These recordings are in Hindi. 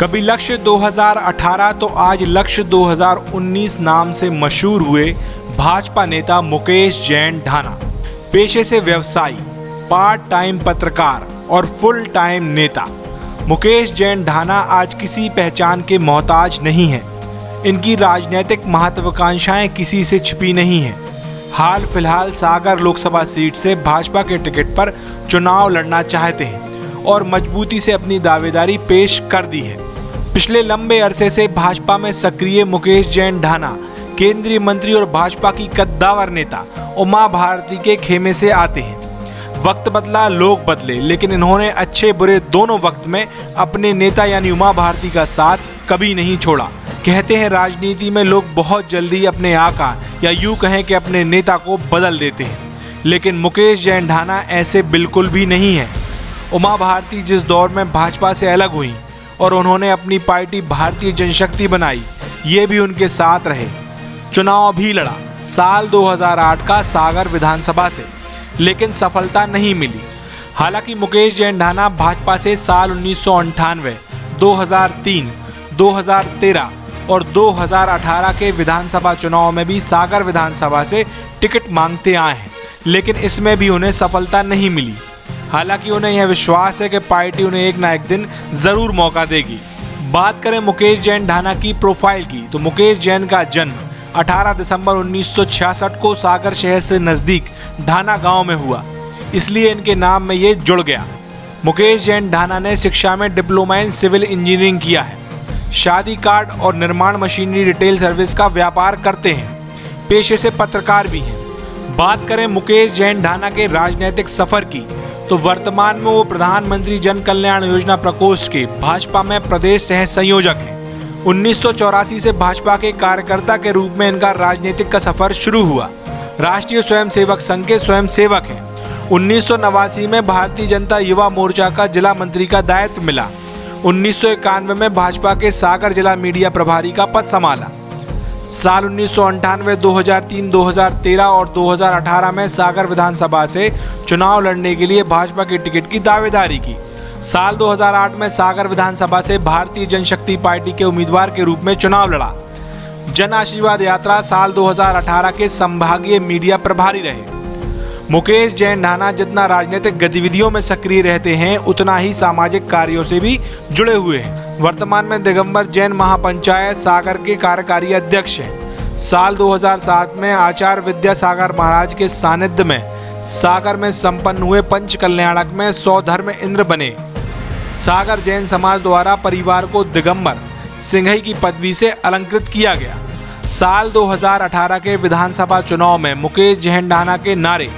कभी लक्ष्य 2018 तो आज लक्ष्य 2019 नाम से मशहूर हुए भाजपा नेता मुकेश जैन ढाना पेशे से व्यवसायी, पार्ट टाइम पत्रकार और फुल टाइम नेता। मुकेश जैन ढाना आज किसी पहचान के मोहताज नहीं है। इनकी राजनीतिक महत्वाकांक्षाएं किसी से छिपी नहीं हैं। हाल फिलहाल सागर लोकसभा सीट से भाजपा के टिकट पर चुनाव लड़ना चाहते हैं और मजबूती से अपनी दावेदारी पेश कर दी है। पिछले लंबे अरसे से भाजपा में सक्रिय मुकेश जैन ढाना केंद्रीय मंत्री और भाजपा की कद्दावर नेता उमा भारती के खेमे से आते हैं। वक्त बदला, लोग बदले, लेकिन इन्होंने अच्छे बुरे दोनों वक्त में अपने नेता यानी उमा भारती का साथ कभी नहीं छोड़ा। कहते हैं राजनीति में लोग बहुत जल्दी अपने आका या यूं कहें कि अपने नेता को बदल देते हैं, लेकिन मुकेश जैन ढाना ऐसे बिल्कुल भी नहीं है। उमा भारती जिस दौर में भाजपा से अलग हुई और उन्होंने अपनी पार्टी भारतीय जनशक्ति बनाई, ये भी उनके साथ रहे। चुनाव भी लड़ा साल 2008 का सागर विधानसभा से, लेकिन सफलता नहीं मिली। हालांकि मुकेश जैन ढाना भाजपा से साल 1998, 2003, 2013 और 2018 के विधानसभा चुनाव में भी सागर विधानसभा से टिकट मांगते आए हैं, लेकिन इसमें भी उन्हें सफलता नहीं मिली। हालांकि उन्हें यह विश्वास है कि पार्टी उन्हें एक ना एक दिन जरूर मौका देगी। बात करें मुकेश जैन ढाना की प्रोफाइल की, तो मुकेश जैन का जन्म 18 दिसंबर 1966 को सागर शहर से नजदीक ढाना गांव में हुआ, इसलिए इनके नाम में ये जुड़ गया। मुकेश जैन ढाना ने शिक्षा में डिप्लोमा इन सिविल इंजीनियरिंग किया है। शादी कार्ड और निर्माण मशीनरी रिटेल सर्विस का व्यापार करते हैं। पेशे से पत्रकार भी हैं। बात करें मुकेश जैन ढाना के राजनीतिक सफर की, तो वर्तमान में वो प्रधानमंत्री जन कल्याण योजना प्रकोष्ठ के भाजपा में प्रदेश सह संयोजक हैं। 1984 से भाजपा के कार्यकर्ता के रूप में इनका राजनीतिक का सफर शुरू हुआ। राष्ट्रीय स्वयंसेवक संघ के स्वयंसेवक हैं। 1989 में भारतीय जनता युवा मोर्चा का जिला मंत्री का दायित्व मिला। 1991 में भाजपा के सागर जिला मीडिया प्रभारी का पद संभाला। साल 1998, 2003, 2013 और 2018 में सागर विधानसभा से चुनाव लड़ने के लिए भाजपा के टिकट की दावेदारी की। साल 2008 में सागर विधानसभा से भारतीय जनशक्ति पार्टी के उम्मीदवार के रूप में चुनाव लड़ा। जन आशीर्वाद यात्रा साल 2018 के संभागीय मीडिया प्रभारी रहे। मुकेश जैन ढाना जितना राजनीतिक गतिविधियों में सक्रिय रहते हैं, उतना ही सामाजिक कार्यों से भी जुड़े हुए हैं। वर्तमान में दिगंबर जैन महापंचायत सागर के कार्यकारी अध्यक्ष हैं। साल 2007 में आचार्य विद्यासागर महाराज के सानिध्य में सागर में संपन्न हुए पंच कल्याणक में 100 धर्म इंद्र बने। सागर जैन समाज द्वारा परिवार को दिगंबर सिंघई की पदवी से अलंकृत किया गया। साल 2018 के विधानसभा चुनाव में मुकेश जैन ढाना के नारे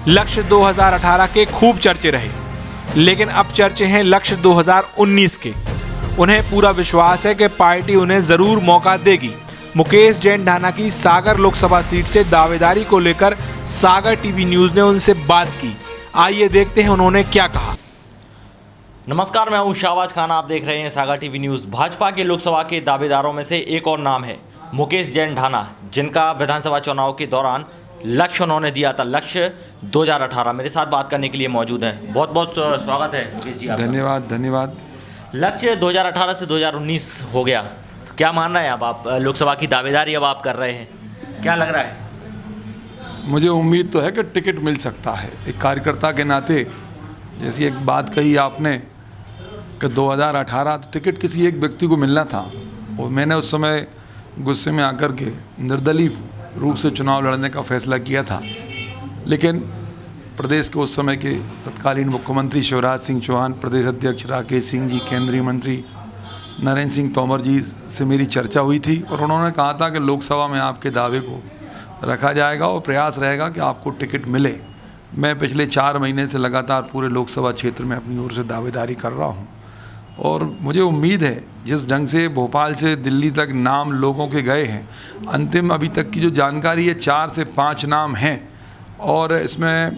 लक्ष्य 2018 के खूब चर्चे रहे, लेकिन अब चर्चे हैं लक्ष्य 2019 के। उन्हें पूरा विश्वास है कि पार्टी उन्हें जरूर मौका देगी। मुकेश जैन ढाना की सागर लोकसभा सीट से दावेदारी को लेकर सागर टीवी न्यूज़ ने उनसे बात की। आइए देखते हैं उन्होंने क्या कहा। नमस्कार, मैं हूं शाहबाज खान, आप देख रहे हैं सागर टीवी न्यूज़। भाजपा के लोकसभा के दावेदारों में से एक और नाम है मुकेश जैन ढाना, जिनका विधानसभा चुनाव के दौरान लक्ष्य उन्होंने दिया था, लक्ष्य 2018। मेरे साथ बात करने के लिए मौजूद हैं। बहुत बहुत स्वागत है मुकेश जी आपका। धन्यवाद। लक्ष्य 2018 से 2019 हो गया, तो क्या मान रहे हैं आप लोकसभा की दावेदारी अब आप कर रहे हैं, क्या लग रहा है? मुझे उम्मीद तो है कि टिकट मिल सकता है। एक कार्यकर्ता के नाते, जैसी एक बात कही आपने कि 2018 तो टिकट किसी एक व्यक्ति को मिलना था, और मैंने उस समय गुस्से में आकर के निर्दलीय रूप से चुनाव लड़ने का फैसला किया था। लेकिन प्रदेश के उस समय के तत्कालीन मुख्यमंत्री शिवराज सिंह चौहान, प्रदेश अध्यक्ष राकेश सिंह जी, केंद्रीय मंत्री नरेंद्र सिंह तोमर जी से मेरी चर्चा हुई थी, और उन्होंने कहा था कि लोकसभा में आपके दावे को रखा जाएगा और प्रयास रहेगा कि आपको टिकट मिले। मैं पिछले 4 महीने से लगातार पूरे लोकसभा क्षेत्र में अपनी ओर से दावेदारी कर रहा हूँ, और मुझे उम्मीद है जिस ढंग से भोपाल से दिल्ली तक नाम लोगों के गए हैं, अंतिम अभी तक की जो जानकारी है 4 से 5 नाम हैं, और इसमें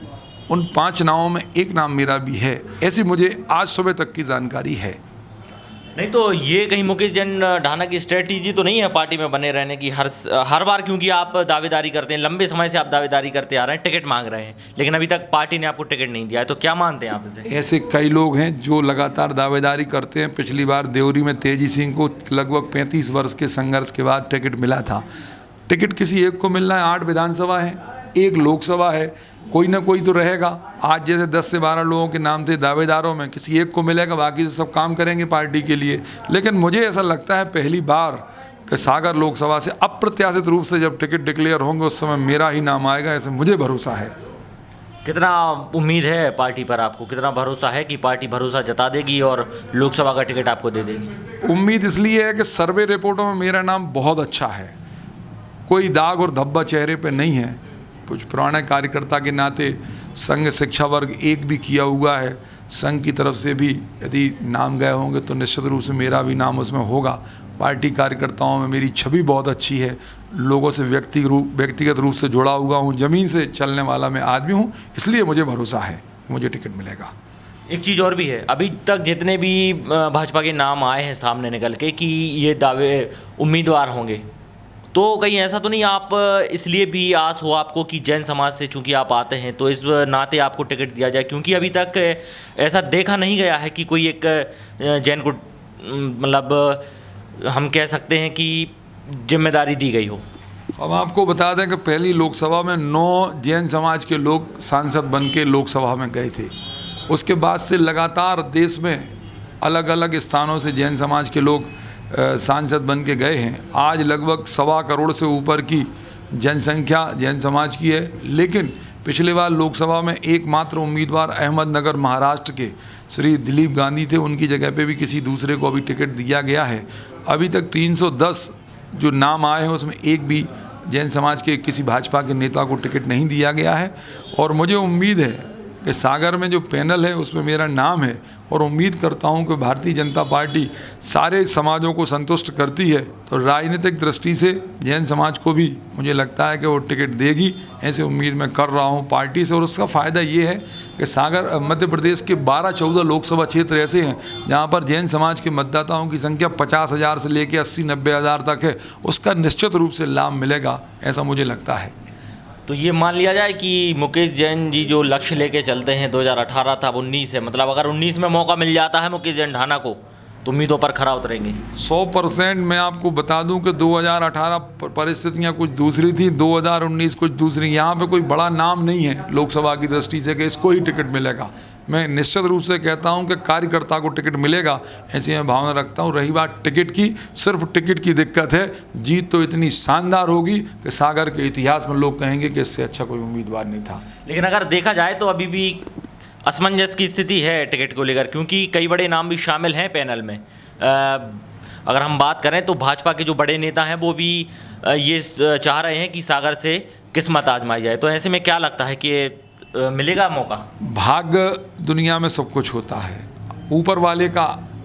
उन 5 नामों में एक नाम मेरा भी है, ऐसी मुझे आज सुबह तक की जानकारी है। नहीं तो ये कहीं मुकेश जैन ढाना की स्ट्रेटजी तो नहीं है पार्टी में बने रहने की? हर बार क्योंकि आप दावेदारी करते हैं, लंबे समय से आप दावेदारी करते आ रहे हैं, टिकट मांग रहे हैं, लेकिन अभी तक पार्टी ने आपको टिकट नहीं दिया है, तो क्या मानते हैं आप इसे? ऐसे कई लोग हैं जो लगातार दावेदारी करते हैं। पिछली बार देवरी में तेजी सिंह को लगभग 35 वर्ष के संघर्ष के बाद टिकट मिला था। टिकट किसी एक को मिलना है, 8 विधानसभा है, 1 लोकसभा है, कोई ना कोई तो रहेगा। आज जैसे 10 से 12 लोगों के नाम थे दावेदारों में, किसी एक को मिलेगा, बाकी तो सब काम करेंगे पार्टी के लिए। लेकिन मुझे ऐसा लगता है पहली बार कि सागर लोकसभा से अप्रत्याशित रूप से जब टिकट डिक्लेयर होंगे उस समय मेरा ही नाम आएगा, ऐसे मुझे भरोसा है। कितना उम्मीद है पार्टी पर आपको? कितना भरोसा है कि पार्टी भरोसा जता देगी और लोकसभा का टिकट आपको दे देगी? उम्मीद इसलिए है कि सर्वे रिपोर्टों में मेरा नाम बहुत अच्छा है, कोई दाग और धब्बा चेहरे पे नहीं है। कुछ पुराने कार्यकर्ता के नाते संघ शिक्षा वर्ग 1 भी किया हुआ है, संघ की तरफ से भी यदि नाम गए होंगे तो निश्चित रूप से मेरा भी नाम उसमें होगा। पार्टी कार्यकर्ताओं में मेरी छवि बहुत अच्छी है, लोगों से व्यक्तिगत रूप से जुड़ा हुआ हूँ, ज़मीन से चलने वाला मैं आदमी हूँ, इसलिए मुझे भरोसा है कि मुझे टिकट मिलेगा। एक चीज़ और भी है, अभी तक जितने भी भाजपा के नाम आए हैं सामने निकल के कि ये दावे उम्मीदवार होंगे, तो कहीं ऐसा तो नहीं आप इसलिए भी आस हो आपको कि जैन समाज से चूंकि आप आते हैं तो इस नाते आपको टिकट दिया जाए? क्योंकि अभी तक ऐसा देखा नहीं गया है कि कोई एक जैन को मतलब हम कह सकते हैं कि जिम्मेदारी दी गई हो। हम आपको बता दें कि पहली लोकसभा में 9 जैन समाज के लोग सांसद बन के लोकसभा में गए थे। उसके बाद से लगातार देश में अलग अलग स्थानों से जैन समाज के लोग सांसद बन के गए हैं। आज लगभग 1.25 करोड़ से ऊपर की जनसंख्या जैन समाज की है। लेकिन पिछले बार लोकसभा में एकमात्र उम्मीदवार अहमदनगर महाराष्ट्र के श्री दिलीप गांधी थे, उनकी जगह पे भी किसी दूसरे को अभी टिकट दिया गया है। अभी तक 310 जो नाम आए हैं उसमें एक भी जैन समाज के किसी भाजपा के नेता को टिकट नहीं दिया गया है। और मुझे उम्मीद है कि सागर में जो पैनल है उसमें मेरा नाम है और उम्मीद करता हूं कि भारतीय जनता पार्टी सारे समाजों को संतुष्ट करती है, तो राजनीतिक दृष्टि से जैन समाज को भी मुझे लगता है कि वो टिकट देगी, ऐसे उम्मीद मैं कर रहा हूं पार्टी से। और उसका फ़ायदा ये है कि सागर मध्य प्रदेश के 12-14 लोकसभा क्षेत्र ऐसे हैं जहाँ पर जैन समाज के मतदाताओं की संख्या 50,000 से लेकर 80-90 हज़ार तक है। उसका निश्चित रूप से लाभ मिलेगा, ऐसा मुझे लगता है। तो ये मान लिया जाए कि मुकेश जैन जी जो लक्ष्य लेके चलते हैं 2018 था, अब 19 है, मतलब अगर 19 में मौका मिल जाता है मुकेश जैन ढाना को तो उम्मीदों पर खरा उतरेंगे 100%। मैं आपको बता दूं कि 2018 परिस्थितियां कुछ दूसरी थी, 2019 कुछ दूसरी। यहाँ पे कोई बड़ा नाम नहीं है लोकसभा की दृष्टि से कि इसको ही टिकट मिलेगा। मैं निश्चित रूप से कहता हूं कि कार्यकर्ता को टिकट मिलेगा, ऐसी मैं भावना रखता हूं। रही बात टिकट की, सिर्फ टिकट की दिक्कत है, जीत तो इतनी शानदार होगी कि सागर के इतिहास में लोग कहेंगे कि इससे अच्छा कोई उम्मीदवार नहीं था। लेकिन अगर देखा जाए तो अभी भी असमंजस की स्थिति है टिकट को लेकर, क्योंकि कई बड़े नाम भी शामिल हैं पैनल में। अगर हम बात करें तो भाजपा के जो बड़े नेता हैं वो भी ये चाह रहे हैं कि सागर से किस्मत आजमाई जाए। तो ऐसे में क्या लगता है कि मिलेगा मौका? भाग्य दुनिया में सब कुछ होता है, ऊपर वाले का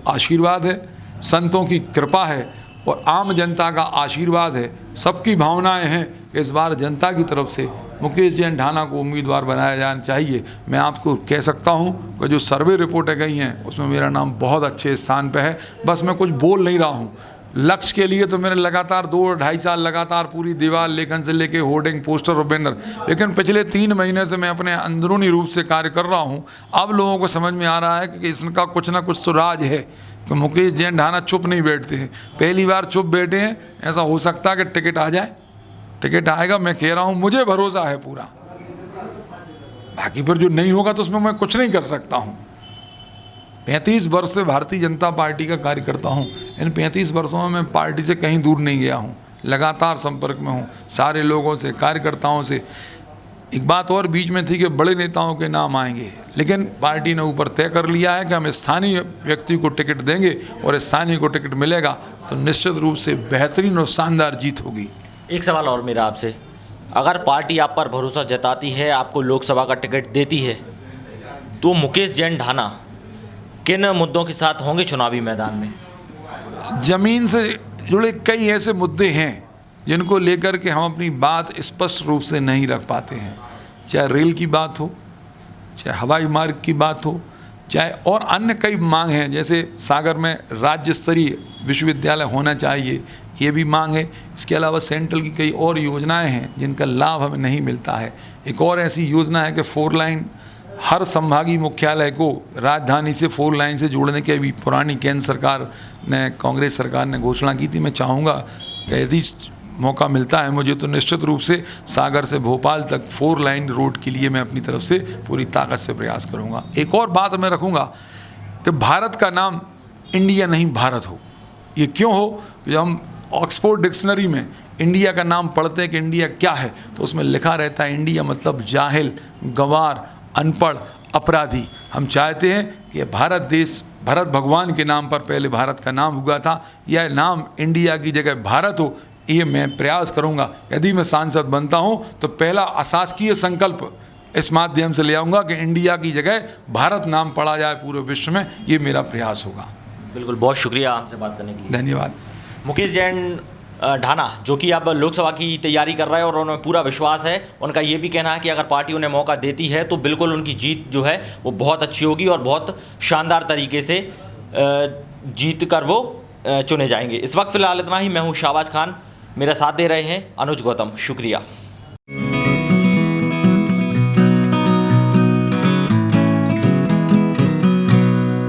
आशीर्वाद है, संतों की कृपा है और आम जनता का आशीर्वाद है। सबकी भावनाएं हैं कि इस बार जनता की तरफ से मुकेश जैन ढाना को उम्मीदवार बनाया जाना चाहिए। मैं आपको कह सकता हूं कि जो सर्वे रिपोर्टें गई हैं उसमें मेरा नाम बहुत अच्छे स्थान पर है, बस मैं कुछ बोल नहीं रहा हूं। लक्ष्य के लिए तो मैंने लगातार 2-2.5 साल लगातार पूरी दीवार लेखन से लेके होर्डिंग, पोस्टर और बैनर, लेकिन पिछले 3 महीने से मैं अपने अंदरूनी रूप से कार्य कर रहा हूं। अब लोगों को समझ में आ रहा है कि इसका कुछ ना कुछ तो राज है कि मुकेश जैन ढाना चुप नहीं बैठते हैं। पहली बार चुप बैठे हैं, ऐसा हो सकता है कि टिकट आ जाए। टिकट आएगा, मैं कह रहा हूँ, मुझे भरोसा है पूरा। बाकी पर जो नहीं होगा तो उसमें मैं कुछ नहीं कर सकता हूँ। 35 वर्ष से भारतीय जनता पार्टी का कार्यकर्ता हूँ। इन 35 वर्षों में मैं पार्टी से कहीं दूर नहीं गया हूँ, लगातार संपर्क में हूँ सारे लोगों से, कार्यकर्ताओं से। एक बात और बीच में थी कि बड़े नेताओं के नाम आएंगे, लेकिन पार्टी ने ऊपर तय कर लिया है कि हम स्थानीय व्यक्ति को टिकट देंगे और स्थानीय को टिकट मिलेगा तो निश्चित रूप से बेहतरीन और शानदार जीत होगी। एक सवाल और मेरा आपसे, अगर पार्टी आप पर भरोसा जताती है, आपको लोकसभा का टिकट देती है, तो मुकेश जैन ढाना किन मुद्दों के साथ होंगे चुनावी मैदान में? ज़मीन से जुड़े कई ऐसे मुद्दे हैं जिनको लेकर के हम अपनी बात स्पष्ट रूप से नहीं रख पाते हैं। चाहे रेल की बात हो, चाहे हवाई मार्ग की बात हो, चाहे और अन्य कई मांग हैं, जैसे सागर में राज्य स्तरीय विश्वविद्यालय होना चाहिए, ये भी मांग है। इसके अलावा सेंट्रल की कई और योजनाएं हैं जिनका लाभ हमें नहीं मिलता है। एक और ऐसी योजना है कि 4 लाइन हर संभागीय मुख्यालय को राजधानी से 4 लाइन से जोड़ने की अभी पुरानी केंद्र सरकार ने, कांग्रेस सरकार ने घोषणा की थी। मैं चाहूँगा कि यदि मौका मिलता है मुझे तो निश्चित रूप से सागर से भोपाल तक 4 लाइन रोड के लिए मैं अपनी तरफ से पूरी ताकत से प्रयास करूँगा। एक और बात मैं रखूँगा कि भारत का नाम इंडिया नहीं भारत हो। ये क्यों हो? जब हम ऑक्सफोर्ड डिक्शनरी में इंडिया का नाम पढ़ते हैं कि इंडिया क्या है, तो उसमें लिखा रहता है इंडिया मतलब जाहिल, गंवार, अनपढ़, अपराधी। हम चाहते हैं कि भारत देश भरत भगवान के नाम पर पहले भारत का नाम हुआ था, यह नाम इंडिया की जगह भारत हो, ये मैं प्रयास करूंगा। यदि मैं सांसद बनता हूं तो पहला अशासकीय संकल्प इस माध्यम से ले आऊँगा कि इंडिया की जगह भारत नाम पढ़ा जाए पूरे विश्व में, ये मेरा प्रयास होगा। बिल्कुल, बहुत शुक्रिया हमसे बात करने के लिए। धन्यवाद। मुकेश जैन ढाना जो कि अब लोकसभा की तैयारी कर रहे हैं और उन्हें पूरा विश्वास है, उनका ये भी कहना है कि अगर पार्टी उन्हें मौका देती है तो बिल्कुल उनकी जीत जो है वो बहुत अच्छी होगी और बहुत शानदार तरीके से जीत कर वो चुने जाएंगे। इस वक्त फ़िलहाल इतना ही। मैं हूँ शाहबाज खान, मेरा साथ दे रहे हैं अनुज गौतम। शुक्रिया।